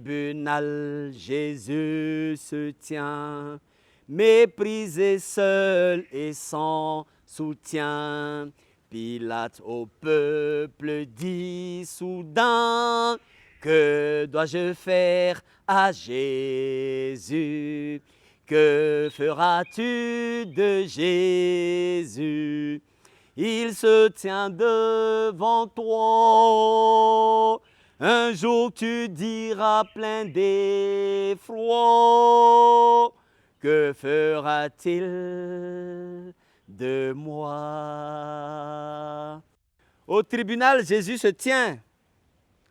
tribunal, Jésus se tient, méprisé seul et sans soutien. Pilate au peuple dit soudain, que dois-je faire à Jésus? Que feras-tu de Jésus? Il se tient devant toi. Un jour tu diras plein d'effroi, que fera-t-il de moi? Au tribunal, Jésus se tient.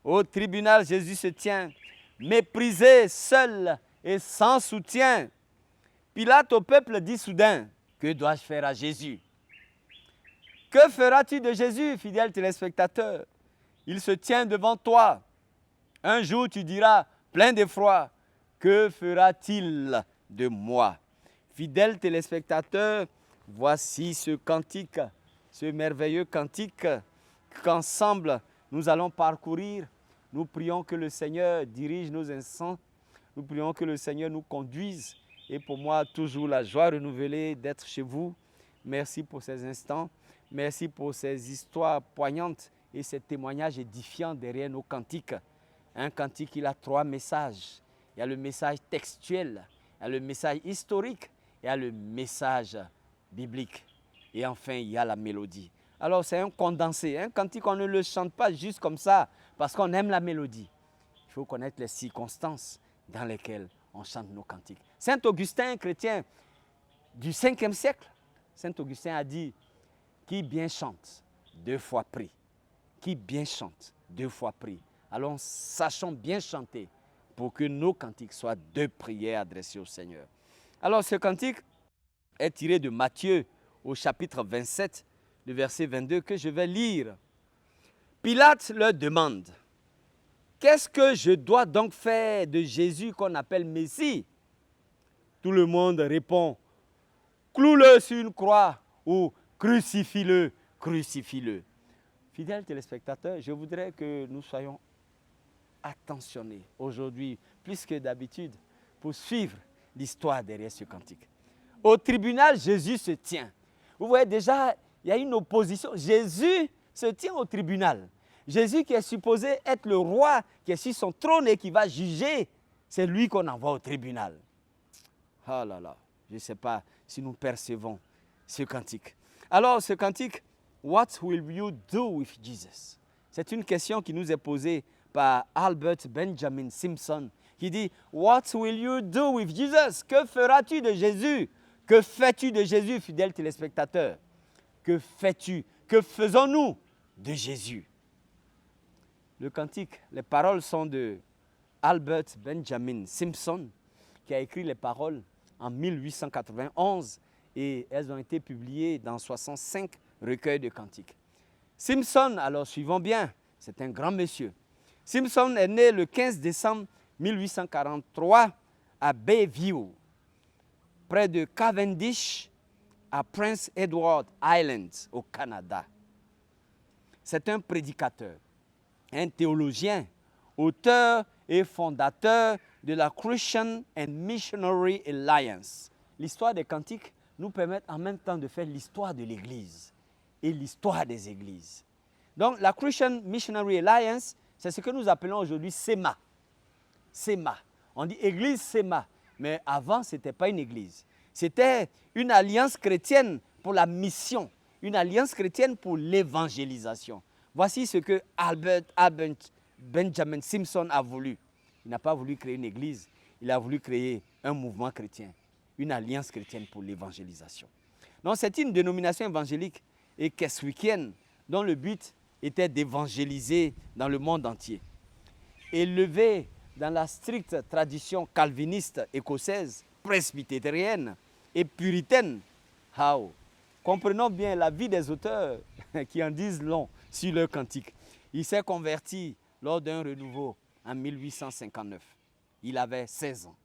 Au tribunal, Jésus se tient, méprisé, seul et sans soutien. Pilate au peuple dit soudain, que dois-je faire à Jésus? Que feras-tu de Jésus, fidèle téléspectateur? Il se tient devant toi. Un jour, tu diras, plein d'effroi, que fera-t-il de moi? Fidèle téléspectateur, voici ce cantique, ce merveilleux cantique qu'ensemble nous allons parcourir. Nous prions que le Seigneur dirige nos instants. Nous prions que le Seigneur nous conduise. Et pour moi, toujours la joie renouvelée d'être chez vous. Merci pour ces instants. Merci pour ces histoires poignantes et ces témoignages édifiants derrière nos cantiques. Un cantique, il a 3 messages. Il y a le message textuel, il y a le message historique, il y a le message biblique. Et enfin, il y a la mélodie. Alors, c'est un condensé. Un cantique, on ne le chante pas juste comme ça, parce qu'on aime la mélodie. Il faut connaître les circonstances dans lesquelles on chante nos cantiques. Saint Augustin, chrétien du 5e siècle, Saint Augustin a dit, qui bien chante, 2 fois prie. Qui bien chante, 2 fois prie. Alors, sachons bien chanter pour que nos cantiques soient 2 prières adressées au Seigneur. Alors, ce cantique est tiré de Matthieu au chapitre 27, le verset 22 que je vais lire. Pilate leur demande, qu'est-ce que je dois donc faire de Jésus qu'on appelle Messie? Tout le monde répond, cloue-le sur une croix ou crucifie-le, crucifie-le. Fidèles téléspectateurs, je voudrais que nous soyons attentionnés aujourd'hui, plus que d'habitude, pour suivre l'histoire derrière ce cantique. Au tribunal, Jésus se tient. Vous voyez déjà, il y a une opposition. Jésus se tient au tribunal. Jésus qui est supposé être le roi, qui est sur son trône et qui va juger, c'est lui qu'on envoie au tribunal. Ah là là, je ne sais pas si nous percevons ce cantique. Alors, ce cantique, what will you do with Jesus? C'est une question qui nous est posée par Albert Benjamin Simpson, qui dit, what will you do with Jesus? Que feras-tu de Jésus? Que fais-tu de Jésus, fidèle téléspectateur? Que fais-tu? Que faisons-nous de Jésus? Le cantique, les paroles sont de Albert Benjamin Simpson, qui a écrit les paroles en 1891 et elles ont été publiées dans 65 recueils de cantiques. Simpson, alors suivons bien, c'est un grand monsieur. Simpson est né le 15 décembre 1843 à Bayview, près de Cavendish, à Prince Edward Island, au Canada. C'est un prédicateur, un théologien, auteur et fondateur de la Christian and Missionary Alliance. L'histoire des cantiques nous permet en même temps de faire l'histoire de l'Église et l'histoire des églises. Donc, la Christian Missionary Alliance, c'est ce que nous appelons aujourd'hui SEMA. SEMA. On dit Église SEMA, mais avant, ce n'était pas une église. C'était une alliance chrétienne pour la mission, une alliance chrétienne pour l'évangélisation. Voici ce que Albert Benjamin Simpson a voulu. Il n'a pas voulu créer une église, il a voulu créer un mouvement chrétien, une alliance chrétienne pour l'évangélisation. Donc, c'est une dénomination évangélique et keswickienne dont le but était d'évangéliser dans le monde entier. Élevé dans la stricte tradition calviniste écossaise, presbytérienne et puritaine, comprenons bien la vie des auteurs qui en disent long sur leur cantique. Il s'est converti lors d'un renouveau en 1859. Il avait 16 ans.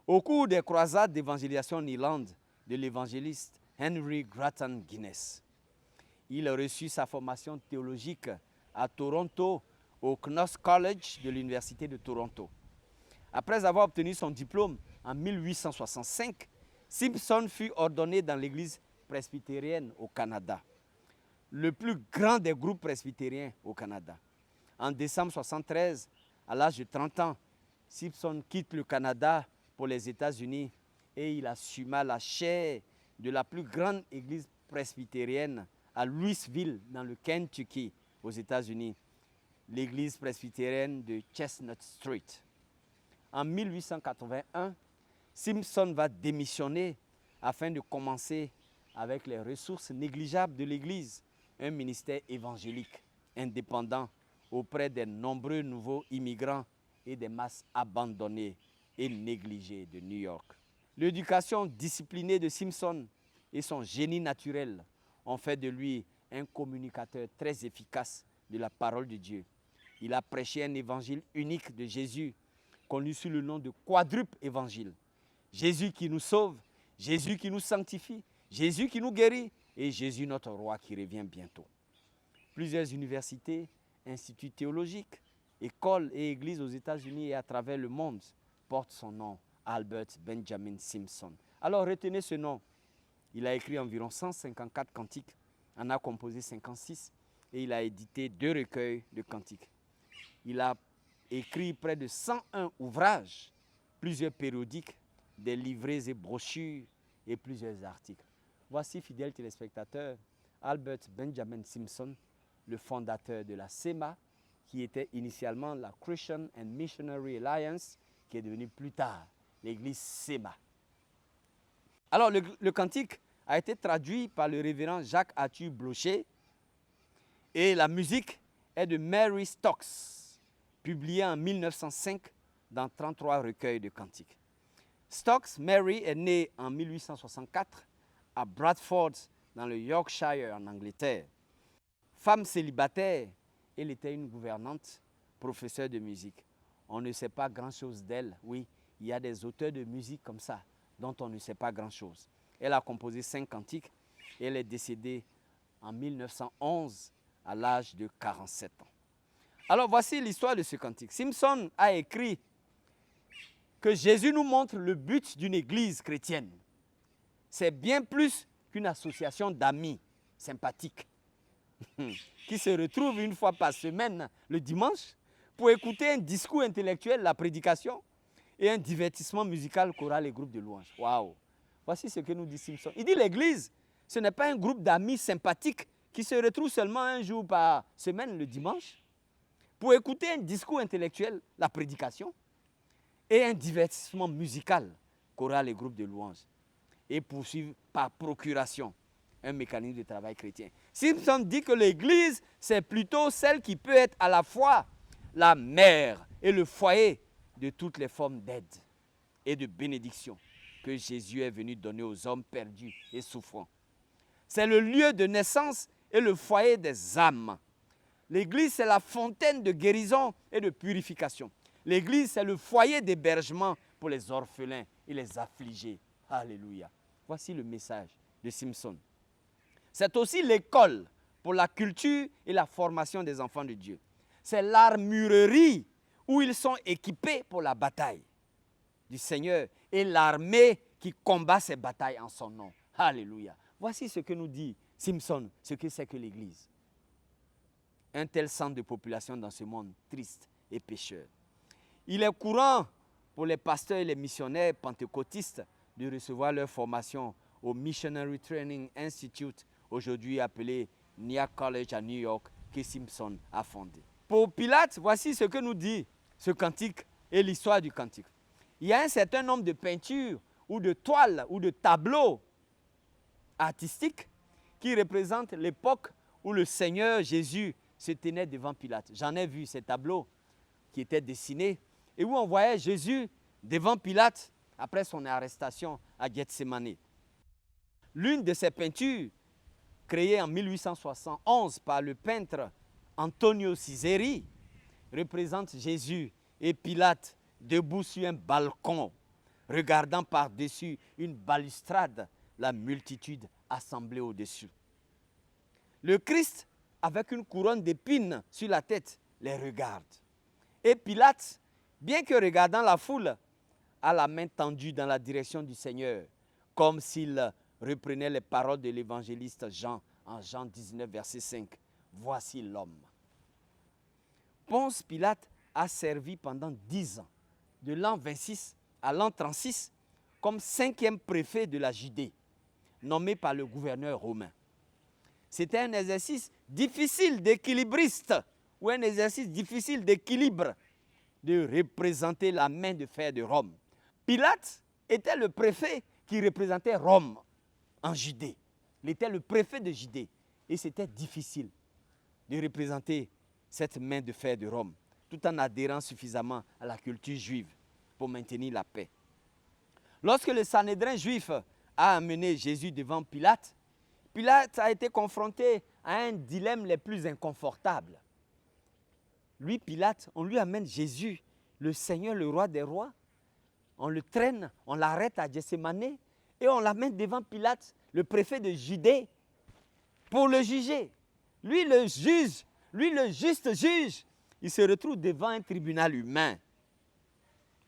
Au cours des croisades d'évangélisation en Irlande de l'évangéliste Henry Grattan Guinness, il a reçu sa formation théologique à Toronto au Knox College de l'Université de Toronto. Après avoir obtenu son diplôme en 1865, Simpson fut ordonné dans l'église presbytérienne au Canada, le plus grand des groupes presbytériens au Canada. En décembre 1973, à l'âge de 30 ans, Simpson quitte le Canada pour les États-Unis et il assuma la chaire de la plus grande église presbytérienne à Louisville, dans le Kentucky, aux États-Unis, l'église presbytérienne de Chestnut Street. En 1881, Simpson va démissionner afin de commencer avec les ressources négligeables de l'Église, un ministère évangélique indépendant auprès des nombreux nouveaux immigrants et des masses abandonnées et négligées de New York. L'éducation disciplinée de Simpson et son génie naturel ont fait de lui un communicateur très efficace de la parole de Dieu. Il a prêché un évangile unique de Jésus, connu sous le nom de quadruple évangile. Jésus qui nous sauve, Jésus qui nous sanctifie, Jésus qui nous guérit et Jésus notre roi qui revient bientôt. Plusieurs universités, instituts théologiques, écoles et églises aux États-Unis et à travers le monde portent son nom, Albert Benjamin Simpson. Alors retenez ce nom. Il a écrit environ 154 cantiques, en a composé 56 et il a édité 2 recueils de cantiques. Il a écrit près de 101 ouvrages, plusieurs périodiques, des livrets et brochures et plusieurs articles. Voici, fidèles téléspectateurs, Albert Benjamin Simpson, le fondateur de la SEMA, qui était initialement la Christian and Missionary Alliance, qui est devenue plus tard l'église SEMA. Alors, le cantique a été traduit par le révérend Jacques-Arthur Blocher et la musique est de Mary Stokes, publiée en 1905 dans 33 recueils de cantiques. Stokes Mary est née en 1864 à Bradford, dans le Yorkshire, en Angleterre. Femme célibataire, elle était une gouvernante, professeure de musique. On ne sait pas grand-chose d'elle. Oui, il y a des auteurs de musique comme ça, dont on ne sait pas grand-chose. Elle a composé 5 cantiques et elle est décédée en 1911 à l'âge de 47 ans. Alors voici l'histoire de ce cantique. Simpson a écrit que Jésus nous montre le but d'une église chrétienne. C'est bien plus qu'une association d'amis sympathiques qui se retrouvent une fois par semaine le dimanche pour écouter un discours intellectuel, la prédication, et un divertissement musical choral et groupe de louanges. Waouh! Voici ce que nous dit Simpson. Il dit l'église, ce n'est pas un groupe d'amis sympathiques qui se retrouvent seulement un jour par semaine le dimanche pour écouter un discours intellectuel, la prédication, et un divertissement musical, choral et groupe de louanges, et poursuivre par procuration un mécanisme de travail chrétien. Simpson dit que l'Église, c'est plutôt celle qui peut être à la fois la mère et le foyer de toutes les formes d'aide et de bénédiction que Jésus est venu donner aux hommes perdus et souffrants. C'est le lieu de naissance et le foyer des âmes. L'Église, c'est la fontaine de guérison et de purification. L'Église, c'est le foyer d'hébergement pour les orphelins et les affligés. Alléluia. Voici le message de Simpson. C'est aussi l'école pour la culture et la formation des enfants de Dieu. C'est l'armurerie où ils sont équipés pour la bataille du Seigneur et l'armée qui combat ces batailles en son nom. Alléluia. Voici ce que nous dit Simpson, ce que c'est que l'Église. Un tel centre de population dans ce monde triste et pécheur. Il est courant pour les pasteurs et les missionnaires pentecôtistes de recevoir leur formation au Missionary Training Institute, aujourd'hui appelé Nia College à New York, que Simpson a fondé. Pour Pilate, voici ce que nous dit ce cantique et l'histoire du cantique. Il y a un certain nombre de peintures ou de toiles ou de tableaux artistiques qui représentent l'époque où le Seigneur Jésus se tenait devant Pilate. J'en ai vu ces tableaux qui étaient dessinés et où on voyait Jésus devant Pilate après son arrestation à Gethsémani. L'une de ces peintures, créée en 1871 par le peintre Antonio Cesari, représente Jésus et Pilate debout sur un balcon, regardant par-dessus une balustrade la multitude assemblée au-dessus. Le Christ, avec une couronne d'épines sur la tête, les regarde. Et Pilate, bien que regardant la foule, a la main tendue dans la direction du Seigneur, comme s'il reprenait les paroles de l'évangéliste Jean en Jean 19, verset 5. Voici l'homme. Ponce Pilate a servi pendant 10 ans, de l'an 26 à l'an 36, comme 5e préfet de la Judée, nommé par le gouverneur romain. C'était un exercice difficile d'équilibriste, ou un exercice difficile d'équilibre, de représenter la main de fer de Rome. Pilate était le préfet qui représentait Rome en Judée. Il était le préfet de Judée. Et c'était difficile de représenter cette main de fer de Rome, tout en adhérant suffisamment à la culture juive pour maintenir la paix. Lorsque le Sanhédrin juif a amené Jésus devant Pilate, Pilate a été confronté à un dilemme les plus inconfortables. Lui, Pilate, on lui amène Jésus, le Seigneur, le roi des rois. On le traîne, on l'arrête à Gethsémanée et on l'amène devant Pilate, le préfet de Judée, pour le juger. Lui, le juge, lui, le juste juge, il se retrouve devant un tribunal humain.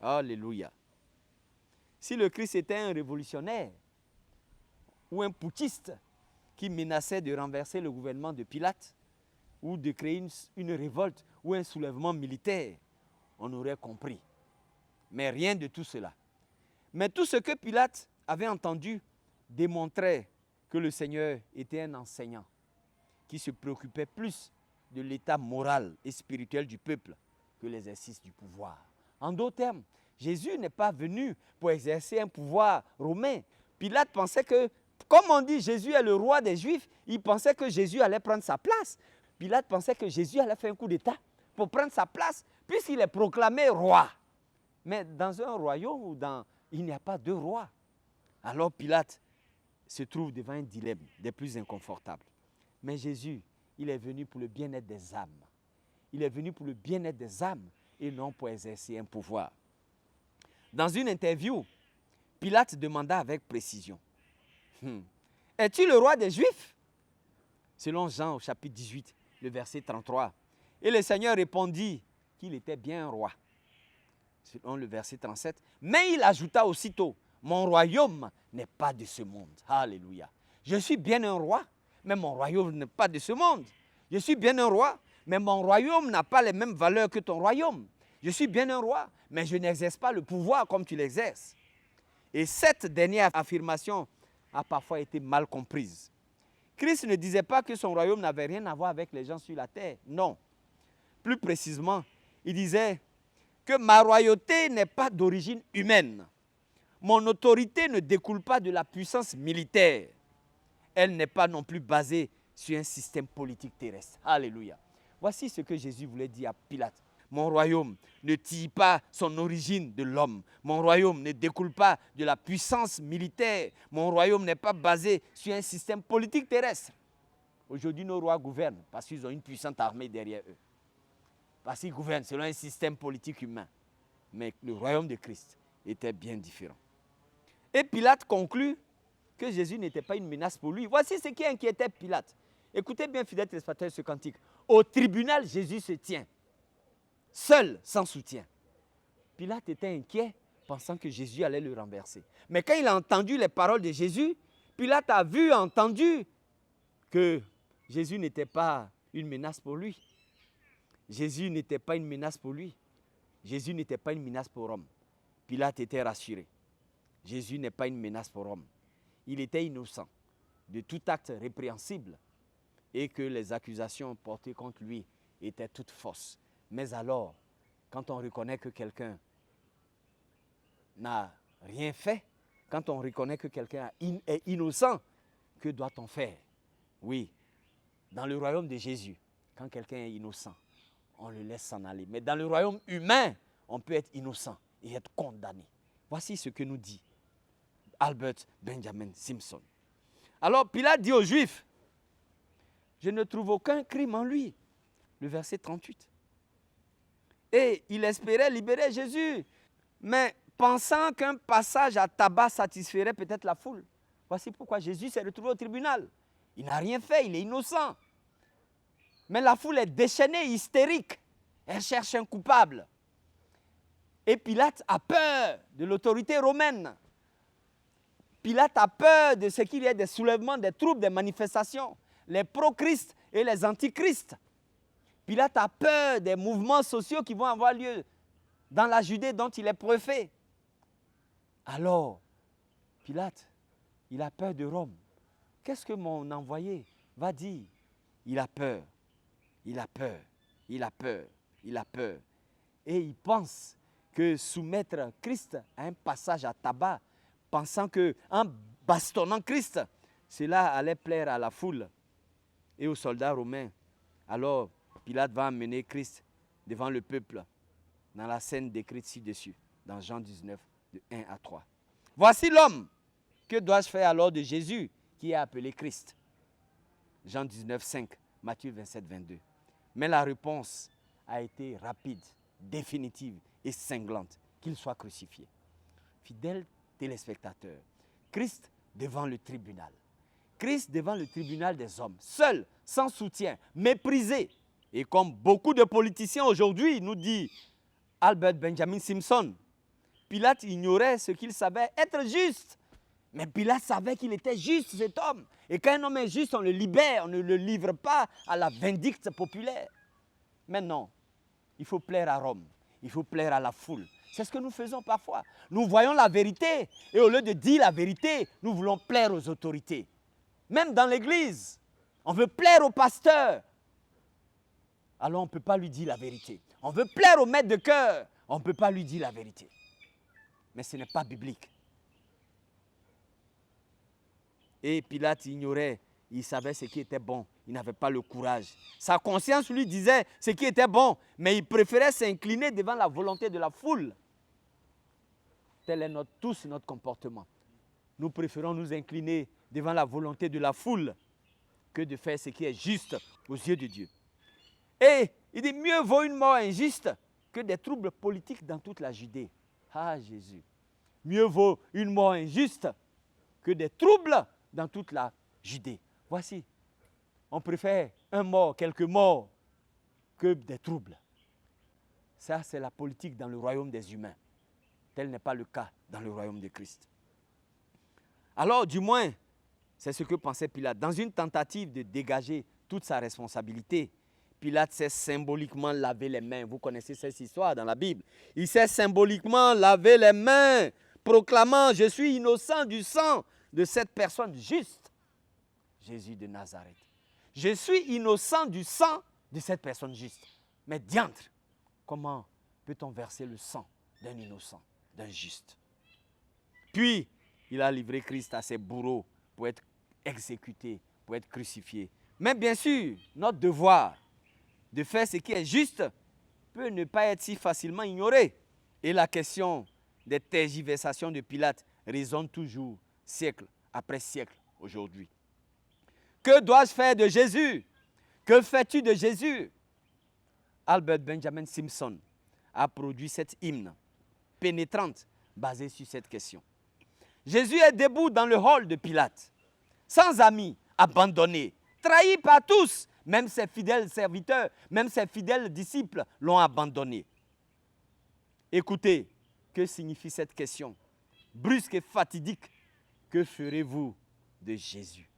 Alléluia. Si le Christ était un révolutionnaire ou un putschiste qui menaçait de renverser le gouvernement de Pilate ou de créer une révolte ou un soulèvement militaire, on aurait compris. Mais rien de tout cela. Mais tout ce que Pilate avait entendu démontrait que le Seigneur était un enseignant qui se préoccupait plus de l'état moral et spirituel du peuple que l'exercice du pouvoir. En d'autres termes, Jésus n'est pas venu pour exercer un pouvoir romain. Pilate pensait que, comme on dit Jésus est le roi des Juifs, il pensait que Jésus allait prendre sa place. Pilate pensait que Jésus allait faire un coup d'État pour prendre sa place, puisqu'il est proclamé roi. Mais dans un royaume où il n'y a pas de roi, alors Pilate se trouve devant un dilemme des plus inconfortables. Mais Jésus, il est venu pour le bien-être des âmes. Il est venu pour le bien-être des âmes et non pour exercer un pouvoir. Dans une interview, Pilate demanda avec précision, « Es-tu le roi des Juifs ?» Selon Jean au chapitre 18, le verset 33. Et le Seigneur répondit qu'il était bien un roi. Selon le verset 37. Mais il ajouta aussitôt, « Mon royaume n'est pas de ce monde. » Alléluia. Je suis bien un roi, mais mon royaume n'est pas de ce monde. Je suis bien un roi, mais mon royaume n'a pas les mêmes valeurs que ton royaume. Je suis bien un roi, mais je n'exerce pas le pouvoir comme tu l'exerces. Et cette dernière affirmation a parfois été mal comprise. Christ ne disait pas que son royaume n'avait rien à voir avec les gens sur la terre. Non. Plus précisément, il disait que ma royauté n'est pas d'origine humaine. Mon autorité ne découle pas de la puissance militaire. Elle n'est pas non plus basée sur un système politique terrestre. Alléluia. Voici ce que Jésus voulait dire à Pilate. Mon royaume ne tire pas son origine de l'homme. Mon royaume ne découle pas de la puissance militaire. Mon royaume n'est pas basé sur un système politique terrestre. Aujourd'hui, nos rois gouvernent parce qu'ils ont une puissante armée derrière eux. Parce qu'ils gouvernent selon un système politique humain. Mais le royaume de Christ était bien différent. Et Pilate conclut que Jésus n'était pas une menace pour lui. Voici ce qui inquiétait Pilate. Écoutez bien, fidèles téléspectateurs, ce cantique. Au tribunal, Jésus se tient, seul, sans soutien. Pilate était inquiet, pensant que Jésus allait le renverser. Mais quand il a entendu les paroles de Jésus, Pilate a vu, entendu que Jésus n'était pas une menace pour lui. Jésus n'était pas une menace pour lui. Jésus n'était pas une menace pour Rome. Pilate était rassuré. Jésus n'est pas une menace pour Rome. Il était innocent de tout acte répréhensible et que les accusations portées contre lui étaient toutes fausses. Mais alors, quand on reconnaît que quelqu'un n'a rien fait, quand on reconnaît que quelqu'un est innocent, que doit-on faire? Oui, dans le royaume de Jésus, quand quelqu'un est innocent, on le laisse s'en aller. Mais dans le royaume humain, on peut être innocent et être condamné. Voici ce que nous dit Albert Benjamin Simpson. Alors Pilate dit aux Juifs, je ne trouve aucun crime en lui. Le verset 38. Et il espérait libérer Jésus, mais pensant qu'un passage à tabac satisferait peut-être la foule. Voici pourquoi Jésus s'est retrouvé au tribunal. Il n'a rien fait, il est innocent. Mais la foule est déchaînée, hystérique. Elle cherche un coupable. Et Pilate a peur de l'autorité romaine. Pilate a peur de ce qu'il y ait des soulèvements, des troubles, des manifestations. Les pro-Christ et les anti-Christ. Pilate a peur des mouvements sociaux qui vont avoir lieu dans la Judée dont il est préfet. Alors, Pilate, il a peur de Rome. Qu'est-ce que mon envoyé va dire? Il a peur, il a peur, il a peur, il a peur. Et il pense que soumettre Christ à un passage à tabac, pensant qu'en bastonnant Christ, cela allait plaire à la foule et aux soldats romains. Alors, Pilate va amener Christ devant le peuple dans la scène décrite ci-dessus, dans Jean 19, de 1 à 3. Voici l'homme. Que dois-je faire alors de Jésus qui est appelé Christ? Jean 19, 5, Matthieu 27, 22. Mais la réponse a été rapide, définitive et cinglante, qu'il soit crucifié. Fidèles téléspectateurs, Christ devant le tribunal. Christ devant le tribunal des hommes, seul, sans soutien, méprisé. Et comme beaucoup de politiciens aujourd'hui nous dit Albert Benjamin Simpson, Pilate ignorait ce qu'il savait être juste. Mais Pilate savait qu'il était juste, cet homme. Et quand un homme est juste, on le libère, on ne le livre pas à la vindicte populaire. Maintenant, il faut plaire à Rome, il faut plaire à la foule. C'est ce que nous faisons parfois. Nous voyons la vérité et au lieu de dire la vérité, nous voulons plaire aux autorités. Même dans l'église, on veut plaire au pasteur. Alors on ne peut pas lui dire la vérité. On veut plaire au maître de chœur, on ne peut pas lui dire la vérité. Mais ce n'est pas biblique. Et Pilate ignorait, il savait ce qui était bon, il n'avait pas le courage. Sa conscience lui disait ce qui était bon, mais il préférait s'incliner devant la volonté de la foule. Tel est tous notre comportement. Nous préférons nous incliner devant la volonté de la foule que de faire ce qui est juste aux yeux de Dieu. Et il dit, mieux vaut une mort injuste que des troubles politiques dans toute la Judée. Ah Jésus, mieux vaut une mort injuste que des troubles dans toute la Judée. Voici, on préfère un mort, quelques morts, que des troubles. Ça, c'est la politique dans le royaume des humains. Tel n'est pas le cas dans le royaume de Christ. Alors, du moins, c'est ce que pensait Pilate. Dans une tentative de dégager toute sa responsabilité, Pilate s'est symboliquement lavé les mains. Vous connaissez cette histoire dans la Bible. Il s'est symboliquement lavé les mains, proclamant « Je suis innocent du sang de cette personne juste, Jésus de Nazareth. Je suis innocent du sang de cette personne juste. » Mais diantre, comment peut-on verser le sang d'un innocent, d'un juste? Puis, il a livré Christ à ses bourreaux pour être exécuté, pour être crucifié. Mais bien sûr, notre devoir de faire ce qui est juste peut ne pas être si facilement ignoré. Et la question des tergiversations de Pilate résonne toujours, siècle après siècle, aujourd'hui. Que dois-je faire de Jésus? Que fais-tu de Jésus? Albert Benjamin Simpson a produit cette hymne pénétrante basée sur cette question. Jésus est debout dans le hall de Pilate, sans amis, abandonné, trahi par tous. Même ses fidèles serviteurs, même ses fidèles disciples l'ont abandonné. Écoutez, que signifie cette question? Brusque et fatidique, que ferez-vous de Jésus?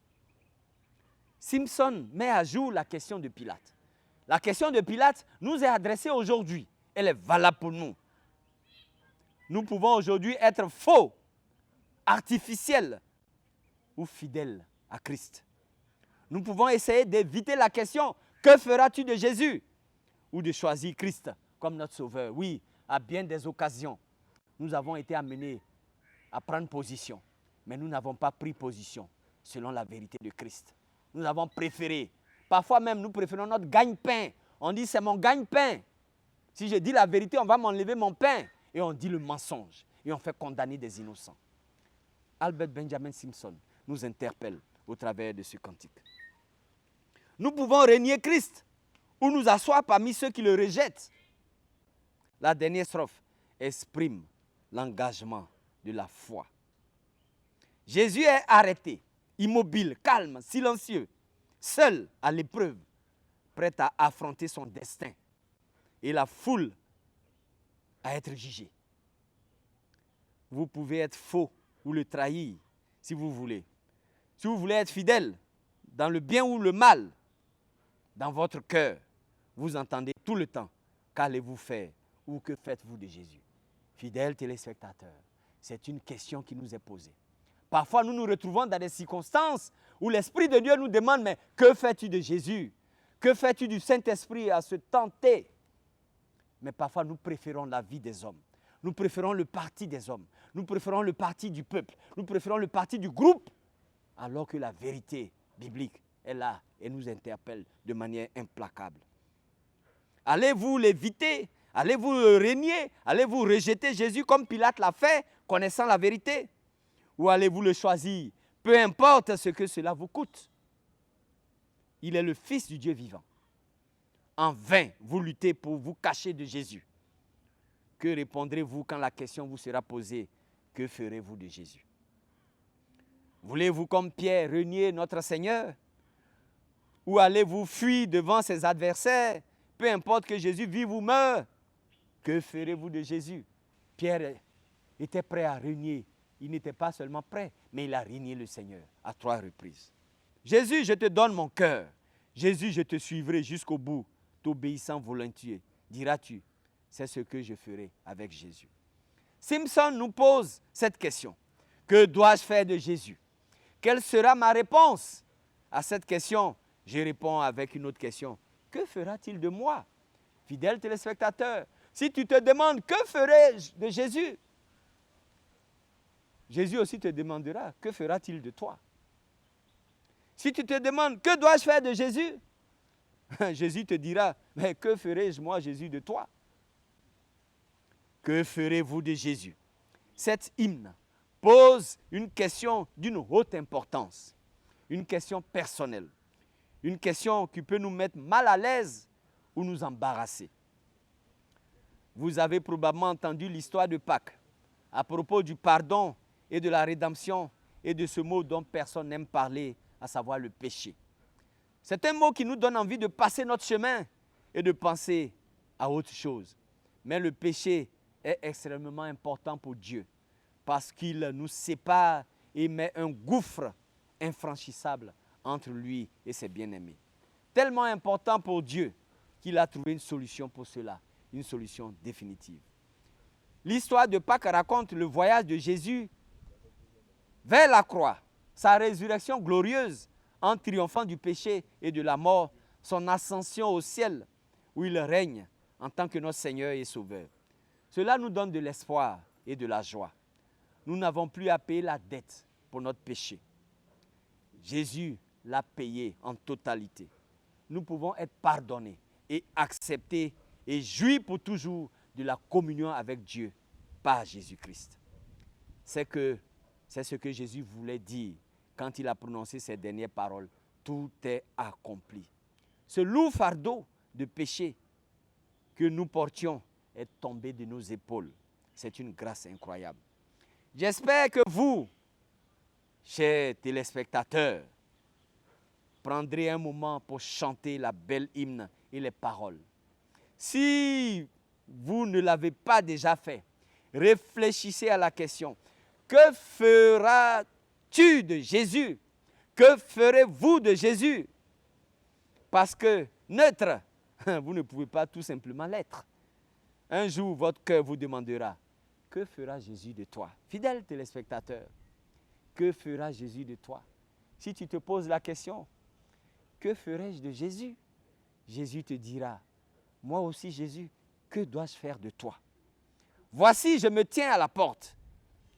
Simpson met à jour la question de Pilate. La question de Pilate nous est adressée aujourd'hui. Elle est valable pour nous. Nous pouvons aujourd'hui être faux, artificiels ou fidèles à Christ. Nous pouvons essayer d'éviter la question « Que feras-tu de Jésus ?» ou de choisir Christ comme notre sauveur. Oui, à bien des occasions, nous avons été amenés à prendre position, mais nous n'avons pas pris position selon la vérité de Christ. Nous avons préféré, parfois même nous préférons notre gagne-pain. On dit « c'est mon gagne-pain ». Si je dis la vérité, on va m'enlever mon pain. Et on dit le mensonge. Et on fait condamner des innocents. Albert Benjamin Simpson nous interpelle au travers de ce cantique. Nous pouvons renier Christ ou nous asseoir parmi ceux qui le rejettent. La dernière strophe exprime l'engagement de la foi. Jésus est arrêté, immobile, calme, silencieux, seul à l'épreuve, prêt à affronter son destin. et la foule à être jugée. Vous pouvez être faux ou le trahir si vous voulez. Si vous voulez être fidèle dans le bien ou le mal, dans votre cœur, vous entendez tout le temps, qu'allez-vous faire ou que faites-vous de Jésus? Fidèles téléspectateurs, c'est une question qui nous est posée. Parfois, nous nous retrouvons dans des circonstances où l'Esprit de Dieu nous demande, mais que fais-tu de Jésus? Que fais-tu du Saint-Esprit à se tenter? Mais parfois, nous préférons la vie des hommes. Nous préférons le parti des hommes. Nous préférons le parti du peuple. Nous préférons le parti du groupe. Alors que la vérité biblique est là et nous interpelle de manière implacable. Allez-vous l'éviter? Allez-vous le régner? Allez-vous rejeter Jésus comme Pilate l'a fait, connaissant la vérité? Ou allez-vous le choisir, peu importe ce que cela vous coûte? Il est le Fils du Dieu vivant. En vain, vous luttez pour vous cacher de Jésus. Que répondrez-vous quand la question vous sera posée? Que ferez-vous de Jésus? Voulez-vous, comme Pierre, renier notre Seigneur? Ou allez-vous fuir devant ses adversaires? Peu importe que Jésus vive ou meure. Que ferez-vous de Jésus? Pierre était prêt à renier. Il n'était pas seulement prêt, mais il a renié le Seigneur à 3 reprises. Jésus, je te donne mon cœur. Jésus, je te suivrai jusqu'au bout, t'obéissant volontiers. Diras-tu, c'est ce que je ferai avec Jésus. Simpson nous pose cette question. Que dois-je faire de Jésus? Quelle sera ma réponse à cette question? Je réponds avec une autre question. Que fera-t-il de moi? Fidèle téléspectateur, si tu te demandes que ferai-je de Jésus? Jésus aussi te demandera, que fera-t-il de toi? Si tu te demandes, que dois-je faire de Jésus? Jésus te dira, mais que ferai-je moi, Jésus, de toi? Que ferez-vous de Jésus? Cet hymne pose une question d'une haute importance, une question personnelle, une question qui peut nous mettre mal à l'aise ou nous embarrasser. Vous avez probablement entendu l'histoire de Pâques à propos du pardon et de la rédemption et de ce mot dont personne n'aime parler, à savoir le péché. C'est un mot qui nous donne envie de passer notre chemin et de penser à autre chose. Mais le péché est extrêmement important pour Dieu parce qu'il nous sépare et met un gouffre infranchissable entre lui et ses bien-aimés. Tellement important pour Dieu qu'il a trouvé une solution pour cela, une solution définitive. L'histoire de Pâques raconte le voyage de Jésus vers la croix, sa résurrection glorieuse en triomphant du péché et de la mort, son ascension au ciel où il règne en tant que notre Seigneur et Sauveur. Cela nous donne de l'espoir et de la joie. Nous n'avons plus à payer la dette pour notre péché. Jésus l'a payé en totalité. Nous pouvons être pardonnés et acceptés et jouir pour toujours de la communion avec Dieu par Jésus-Christ. C'est ce que Jésus voulait dire quand il a prononcé ces dernières paroles. Tout est accompli. Ce lourd fardeau de péché que nous portions est tombé de nos épaules. C'est une grâce incroyable. J'espère que vous, chers téléspectateurs, prendrez un moment pour chanter la belle hymne et les paroles. Si vous ne l'avez pas déjà fait, réfléchissez à la question. Que feras-tu de Jésus? Que ferez-vous de Jésus? Parce que neutre, vous ne pouvez pas tout simplement l'être. Un jour, votre cœur vous demandera, que fera Jésus de toi? Fidèle téléspectateur, que fera Jésus de toi? Si tu te poses la question, que ferai-je de Jésus? Jésus te dira, moi aussi Jésus, que dois-je faire de toi? Voici, je me tiens à la porte,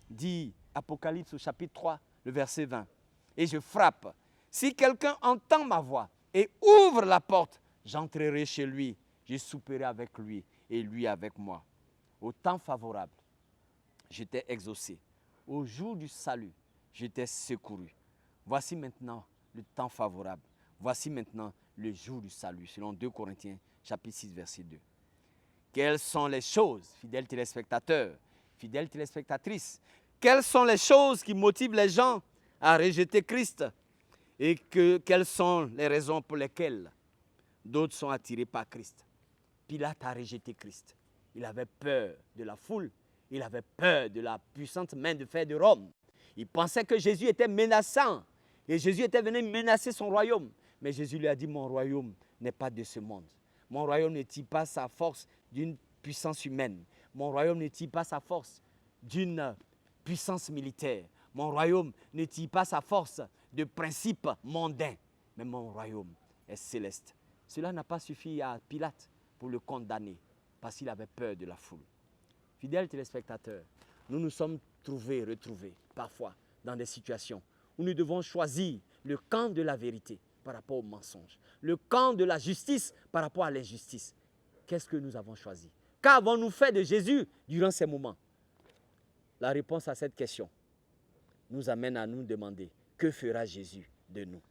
dit Apocalypse au chapitre 3, le verset 20. Et je frappe. Si quelqu'un entend ma voix et ouvre la porte, j'entrerai chez lui, je souperai avec lui et lui avec moi. Au temps favorable, je t'ai exaucé. Au jour du salut, je t'ai secouru. Voici maintenant le temps favorable. Voici maintenant le jour du salut, selon 2 Corinthiens, chapitre 6, verset 2. Quelles sont les choses, fidèles téléspectateurs, fidèles téléspectatrices, quelles sont les choses qui motivent les gens à rejeter Christ et quelles sont les raisons pour lesquelles d'autres sont attirés par Christ? Pilate a rejeté Christ. Il avait peur de la foule. Il avait peur de la puissante main de fer de Rome. Il pensait que Jésus était menaçant. Et Jésus était venu menacer son royaume. Mais Jésus lui a dit, mon royaume n'est pas de ce monde. Mon royaume ne tire pas sa force d'une puissance humaine. Mon royaume ne tire pas sa force d'une puissance militaire. Mon royaume ne tire pas sa force de principes mondains. Mais mon royaume est céleste. Cela n'a pas suffi à Pilate pour le condamner parce qu'il avait peur de la foule. Fidèles téléspectateurs, nous nous sommes retrouvés parfois dans des situations où nous devons choisir le camp de la vérité par rapport au mensonge, le camp de la justice par rapport à l'injustice. Qu'est-ce que nous avons choisi? Qu'avons-nous fait de Jésus durant ces moments? La réponse à cette question nous amène à nous demander, que fera Jésus de nous?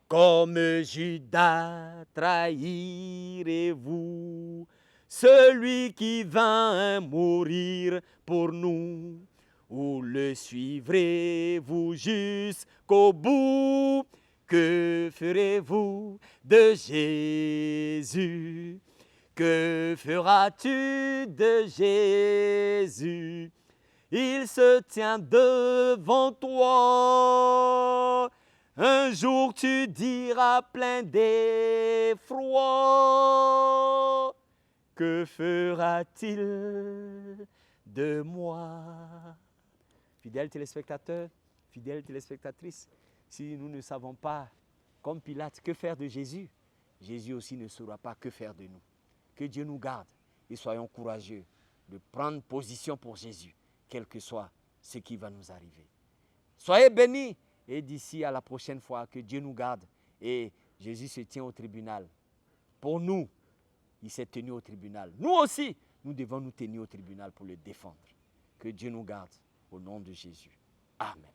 Comme Judas trahirez-vous celui qui vint mourir pour nous, ou le suivrez-vous jusqu'au bout? Que ferez-vous de Jésus? Que feras-tu de Jésus? Il se tient devant toi. Un jour tu diras plein d'effroi, que fera-t-il de moi? Fidèles téléspectateurs, fidèles téléspectatrices, si nous ne savons pas, comme Pilate, que faire de Jésus, Jésus aussi ne saura pas que faire de nous. Que Dieu nous garde et soyons courageux de prendre position pour Jésus, quel que soit ce qui va nous arriver. Soyez bénis et d'ici à la prochaine fois, que Dieu nous garde. Et Jésus se tient au tribunal. Pour nous, il s'est tenu au tribunal. Nous aussi, nous devons nous tenir au tribunal pour le défendre. Que Dieu nous garde au nom de Jésus. Amen.